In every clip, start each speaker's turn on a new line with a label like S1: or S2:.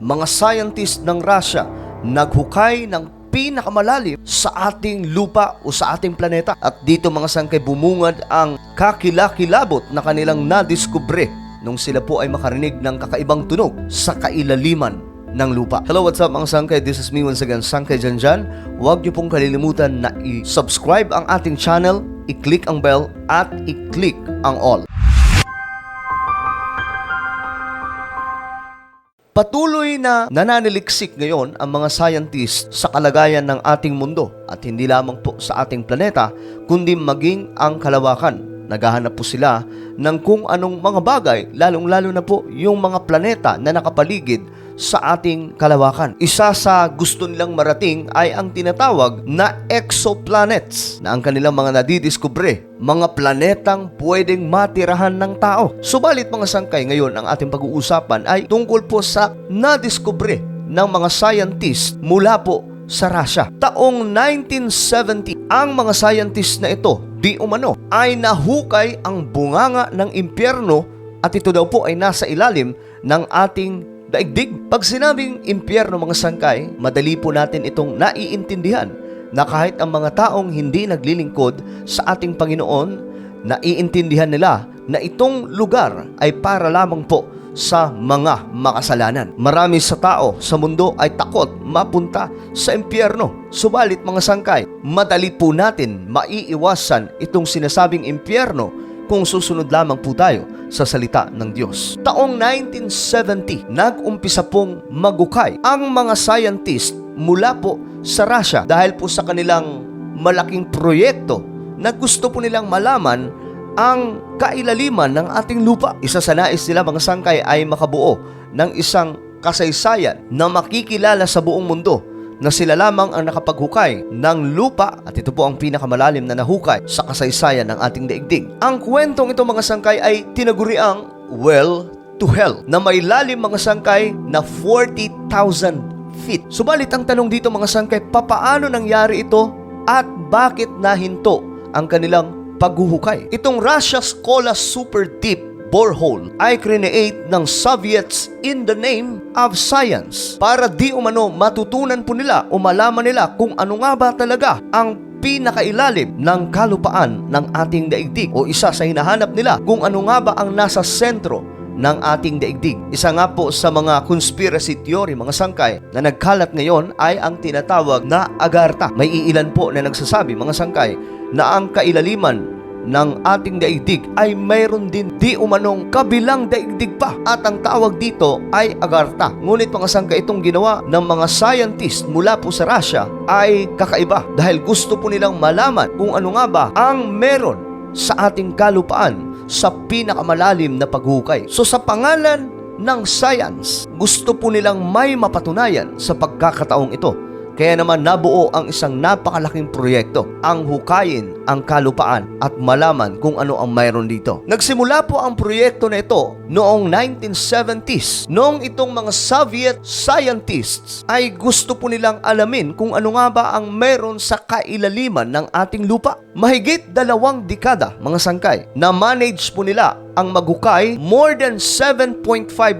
S1: mga scientist ng Russia naghukay ng pinakamalalim sa ating lupa o sa ating planeta. At dito mga sangkay, bumungad ang kakilakilabot na kanilang nadiskubre nung sila po ay makarinig ng kakaibang tunog sa kailaliman ng lupa. Hello, what's up mga sangkay? This is me once again, Sangkay Janjan. Huwag niyo pong kalilimutan na i-subscribe ang ating channel, i-click ang bell, at i-click ang all. Patuloy na nananaliksik ngayon ang mga scientist sa kalagayan ng ating mundo at hindi lamang po sa ating planeta kundi maging ang kalawakan. Naghahanap po sila ng kung anong mga bagay, lalong-lalo na po yung mga planeta na nakapaligid sa ating kalawakan. Isa sa gusto nilang marating ay ang tinatawag na exoplanets na ang kanilang mga nadidiskubre, mga planetang pwedeng matirahan ng tao. Subalit mga sangkay, ngayon ang ating pag-uusapan ay tungkol po sa nadiskubre ng mga scientist mula po sa Russia. Taong 1970, ang mga scientist na ito di umano ay nahukay ang bunganga ng impyerno at ito daw po ay nasa ilalim ng ating daigdig. Pag sinabing impyerno mga sangkay, madali po natin itong naiintindihan na kahit ang mga taong hindi naglilingkod sa ating Panginoon, naiintindihan nila na itong lugar ay para lamang po sa mga makasalanan. Marami sa tao sa mundo ay takot mapunta sa impyerno. Subalit mga sangkay, madali po natin maiiwasan itong sinasabing impyerno kung susunod lamang po tayo sa salita ng Diyos. Taong 1970, nag-umpisa pong magukay ang mga scientist mula po sa Russia dahil po sa kanilang malaking proyekto na gusto po nilang malaman ang kailaliman ng ating lupa. Isa sa nais nila mga sangkay ay makabuo ng isang kasaysayan na makikilala sa buong mundo na sila lamang ang nakapaghukay ng lupa at ito po ang pinakamalalim na nahukay sa kasaysayan ng ating daigdig. Ang kwentong ito mga sangkay ay tinaguriang Well to Hell na may lalim mga sangkay na 40,000 feet. Subalit ang tanong dito mga sangkay, papaano nangyari ito at bakit nahinto ang kanilang paghuhukay? Itong Russia's Kola Super Deep borehole ay create ng Soviets in the name of science para di umano matutunan po nila o malaman nila kung ano nga ba talaga ang pinakailalim ng kalupaan ng ating daigdig o isa sa hinahanap nila kung ano nga ba ang nasa sentro ng ating daigdig. Isa nga po sa mga conspiracy theory mga sangkay na nagkalat ngayon ay ang tinatawag na Agartha. May iilan po na nagsasabi mga sangkay na ang kailaliman ng ating daigdig ay mayroon din di umanong kabilang daigdig pa at ang tawag dito ay Agartha. Ngunit mga sangkay, itong ginawa ng mga scientist mula po sa Russia ay kakaiba dahil gusto po nilang malaman kung ano nga ba ang meron sa ating kalupaan sa pinakamalalim na paghukay. So sa pangalan ng science, gusto po nilang may mapatunayan sa pagkakataong ito. Kaya naman nabuo ang isang napakalaking proyekto, ang hukayin ang kalupaan at malaman kung ano ang mayroon dito. Nagsimula po ang proyekto na ito noong 1970s. Noong itong mga Soviet scientists ay gusto po nilang alamin kung ano nga ba ang mayroon sa kailaliman ng ating lupa. Mahigit 2 dekada mga sangkay na manage po nila ang maghukay more than 7.5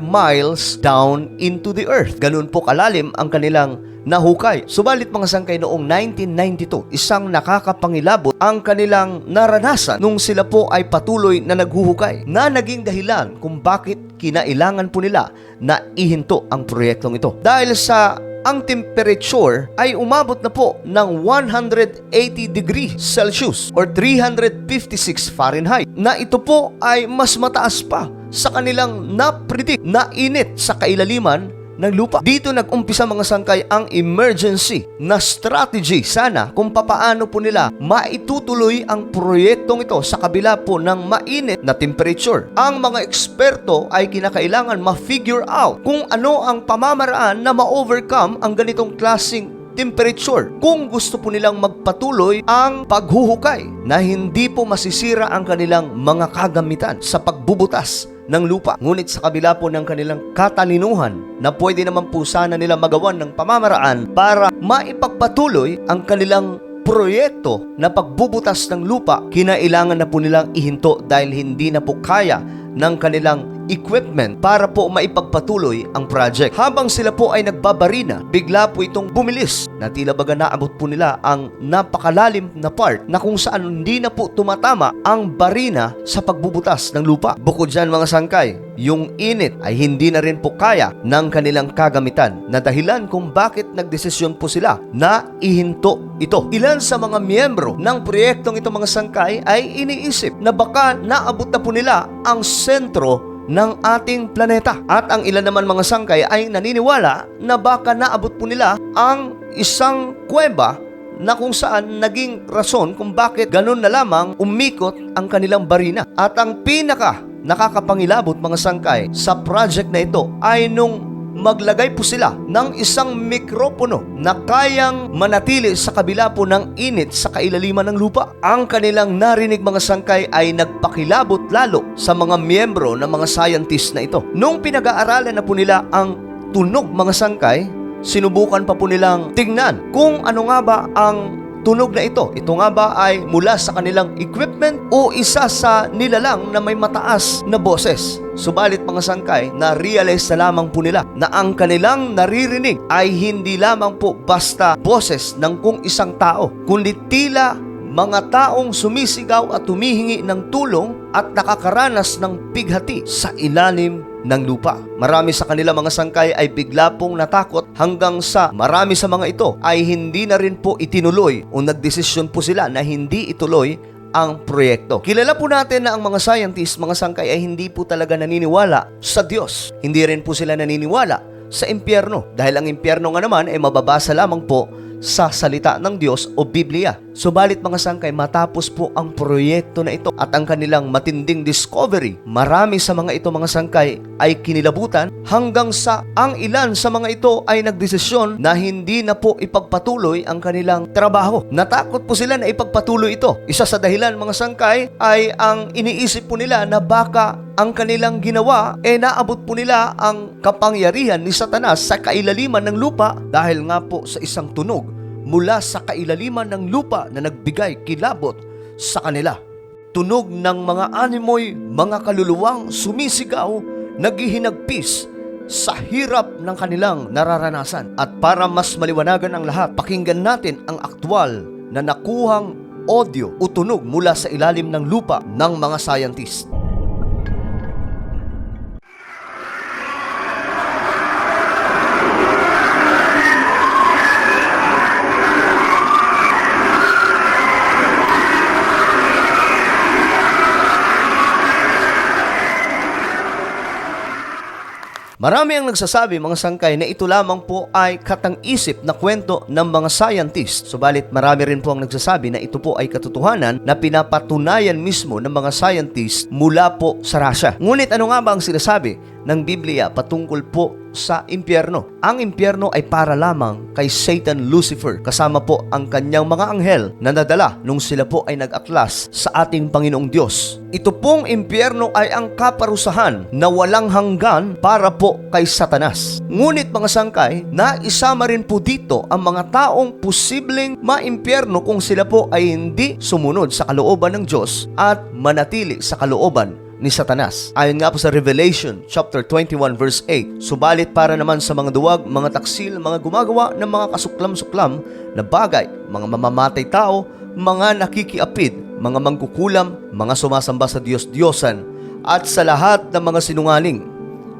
S1: miles down into the earth. Ganun po kalalim ang kanilang nahukay. Subalit mga sangkay, noong 1992, isang nakakapangilabot ang kanilang naranasan nung sila po ay patuloy na naghuhukay na naging dahilan kung bakit kinailangan po nila na ihinto ang proyektong ito. Dahil sa ang temperature ay umabot na po ng 180 degrees Celsius or 356 Fahrenheit na ito po ay mas mataas pa sa kanilang na-predict na init sa kailaliman ng lupa. Dito nag-umpisa mga sangkay ang emergency na strategy sana kung papaano po nila maitutuloy ang proyektong ito sa kabila po ng mainit na temperature. Ang mga eksperto ay kinakailangan ma-figure out kung ano ang pamamaraan na ma-overcome ang ganitong klaseng temperature kung gusto po nilang magpatuloy ang paghuhukay na hindi po masisira ang kanilang mga kagamitan sa pagbubutas ng lupa. Ngunit sa kabila po ng kanilang katalinuhan na pwede naman po sana nila magawan ng pamamaraan para maipagpatuloy ang kanilang proyekto na pagbubutas ng lupa, kinailangan na po nilang ihinto dahil hindi na po kaya ng kanilang equipment para po maipagpatuloy ang project. Habang sila po ay nagbabarina, bigla po itong bumilis na tila baga naabot po nila ang napakalalim na part na kung saan hindi na po tumatama ang barina sa pagbubutas ng lupa. Bukod dyan mga sangkay, yung init ay hindi na rin po kaya ng kanilang kagamitan na dahilan kung bakit nagdesisyon po sila na ihinto ito. Ilan sa mga miyembro ng proyektong ito mga sangkay ay iniisip na baka naabot na po nila ang sentro ng ating planeta. At ang ilan naman mga sangkay ay naniniwala na baka naabot po nila ang isang kuweba na kung saan naging rason kung bakit ganun na lamang umikot ang kanilang barina. At ang pinaka nakakapangilabot mga sangkay sa project na ito ay nung maglagay po sila ng isang mikropono na kayang manatili sa kabila po ng init sa kailaliman ng lupa. Ang kanilang narinig mga sangkay ay nagpakilabot lalo sa mga miyembro ng mga scientist na ito. Nung pinag-aaralan na po nila ang tunog mga sangkay, sinubukan pa po nilang tingnan kung ano nga ba ang tunog na ito. Ito nga ba ay mula sa kanilang equipment o isa sa nilalang na may mataas na boses? Subalit mga sangkay, na-realize na lamang po nila na ang kanilang naririnig ay hindi lamang po basta boses ng kung isang tao, kundi tila mga taong sumisigaw at humihingi ng tulong at nakakaranas ng pighati sa ilalim ng lupa. Marami sa kanila mga sangkay ay bigla pong natakot hanggang sa marami sa mga ito ay hindi na rin po itinuloy o nagdesisyon po sila na hindi ituloy ang proyekto. Kilala po natin na ang mga scientists, mga sangkay ay hindi po talaga naniniwala sa Diyos. Hindi rin po sila naniniwala sa impyerno dahil ang impyerno nga naman ay mababasa lamang po sa salita ng Diyos o Biblia. Subalit mga sangkay, matapos po ang proyekto na ito at ang kanilang matinding discovery, marami sa mga ito mga sangkay ay kinilabutan hanggang sa ang ilan sa mga ito ay nagdesisyon na hindi na po ipagpatuloy ang kanilang trabaho. Natakot po sila na ipagpatuloy ito. Isa sa dahilan mga sangkay ay ang iniisip po nila na baka ang kanilang ginawa naabot po nila ang kapangyarihan ni Satanas sa kailaliman ng lupa dahil nga po sa isang tunog mula sa kailaliman ng lupa na nagbigay kilabot sa kanila. Tunog ng mga animoy, mga kaluluwang sumisigaw, naghihinagpis sa hirap ng kanilang nararanasan. At para mas maliwanagan ang lahat, pakinggan natin ang aktwal na nakuhang audio o tunog mula sa ilalim ng lupa ng mga scientist. Marami ang nagsasabi mga sangkay na ito lamang po ay katang-isip na kwento ng mga scientist. Subalit marami rin po ang nagsasabi na ito po ay katotohanan na pinapatunayan mismo ng mga scientist mula po sa Russia. Ngunit ano nga ba ang sinasabi ng Biblia patungkol po sa impyerno? Ang impyerno ay para lamang kay Satan Lucifer kasama po ang kanyang mga anghel na nadala nung sila po ay nag-aklas sa ating Panginoong Diyos. Ito pong impyerno ay ang kaparusahan na walang hanggan para po kay Satanas. Ngunit mga sangkay, naisama rin po dito ang mga taong posibleng maimpyerno kung sila po ay hindi sumunod sa kalooban ng Diyos at manatili sa kalooban ni Satanas. Ayon nga po sa Revelation chapter 21 verse 8, subalit para naman sa mga duwag, mga taksil, mga gumagawa ng mga kasuklam-suklam na bagay, mga mamamatay tao, mga nakikiapid, mga mangkukulam, mga sumasamba sa Diyos-Diyosan, at sa lahat ng mga sinungaling,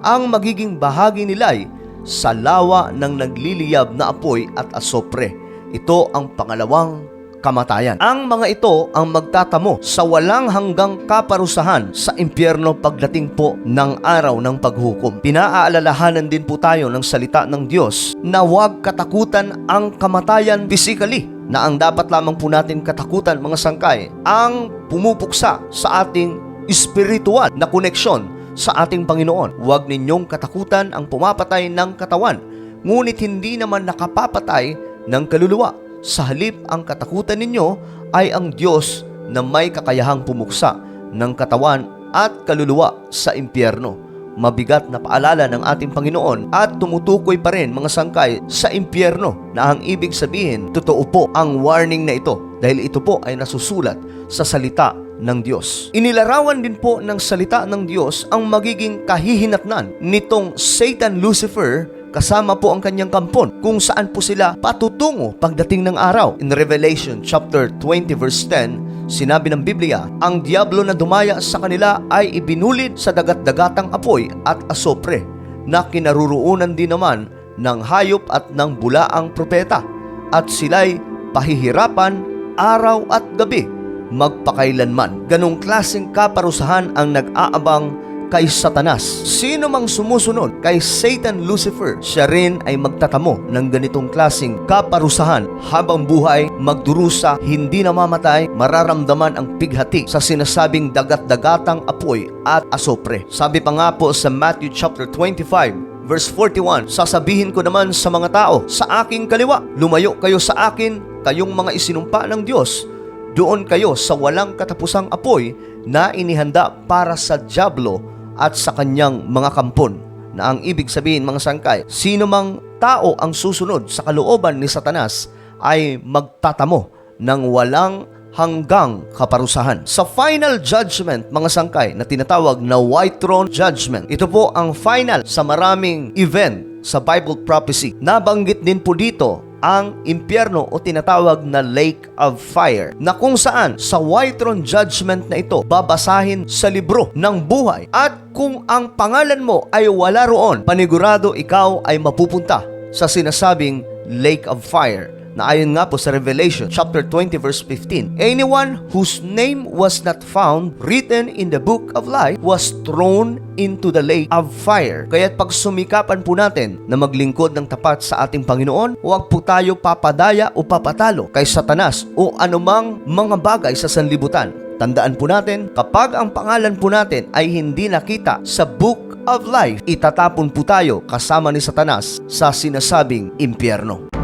S1: ang magiging bahagi nila'y sa lawa ng nagliliyab na apoy at asopre. Ito ang pangalawang kamatayan. Ang mga ito ang magtatamo sa walang hanggang kaparusahan sa impyerno pagdating po ng araw ng paghukom. Pinaalalahanan din po tayo ng salita ng Diyos na huwag katakutan ang kamatayan physically, na ang dapat lamang po natin katakutan mga sangkay ang pumupuksa sa ating espiritual na koneksyon sa ating Panginoon. Huwag ninyong katakutan ang pumapatay ng katawan, ngunit hindi naman nakapapatay ng kaluluwa. Sa halip, ang katakutan ninyo ay ang Diyos na may kakayahang pumuksa ng katawan at kaluluwa sa impyerno. Mabigat na paalala ng ating Panginoon at tumutukoy pa rin mga sangkay sa impyerno na ang ibig sabihin, totoo po ang warning na ito dahil ito po ay nasusulat sa salita ng Diyos. Inilarawan din po ng salita ng Diyos ang magiging kahihinatnan nitong Satan Lucifer kasama po ang kanyang kampon kung saan po sila patutungo pagdating ng araw. In Revelation chapter 20 verse 10, sinabi ng Biblia, ang diablo na dumaya sa kanila ay ibinulid sa dagat-dagatang apoy at asopre na kinaruroonan din naman ng hayop at ng bulaang propeta, at sila'y pahihirapan araw at gabi magpakailanman. Ganong klaseng kaparusahan ang nag-aabang kay Satanas. Sino mang sumusunod kay Satan Lucifer, siya rin ay magtatamo ng ganitong klaseng kaparusahan habang buhay, magdurusa, hindi namamatay, mararamdaman ang pighati sa sinasabing dagat-dagatang apoy at asopre. Sabi pa nga po sa Matthew chapter 25 verse 41, sasabihin ko naman sa mga tao sa aking kaliwa, lumayo kayo sa akin, kayong mga isinumpa ng Diyos. Doon kayo sa walang katapusang apoy na inihanda para sa diablo at sa kanyang mga kampon. Na ang ibig sabihin, mga sangkay, sino mang tao ang susunod sa kalooban ni Satanas ay magtatamo ng walang hanggang kaparusahan. Sa final judgment, mga sangkay, na tinatawag na White Throne Judgment, ito po ang final sa maraming event sa Bible prophecy. Nabanggit din po dito ang impyerno o tinatawag na Lake of Fire, na kung saan sa White Throne Judgment na ito babasahin sa libro ng buhay, at kung ang pangalan mo ay wala roon, panigurado ikaw ay mapupunta sa sinasabing Lake of Fire, na ayon nga po sa Revelation chapter 20 verse 15, anyone whose name was not found written in the book of life was thrown into the lake of fire. Kaya't pag sumikapan po natin na maglingkod ng tapat sa ating Panginoon, huwag po tayo papadaya o papatalo kay Satanas o anumang mga bagay sa sanlibutan. Tandaan po natin, kapag ang pangalan po natin ay hindi nakita sa book of life, itatapon po tayo kasama ni Satanas sa sinasabing impyerno.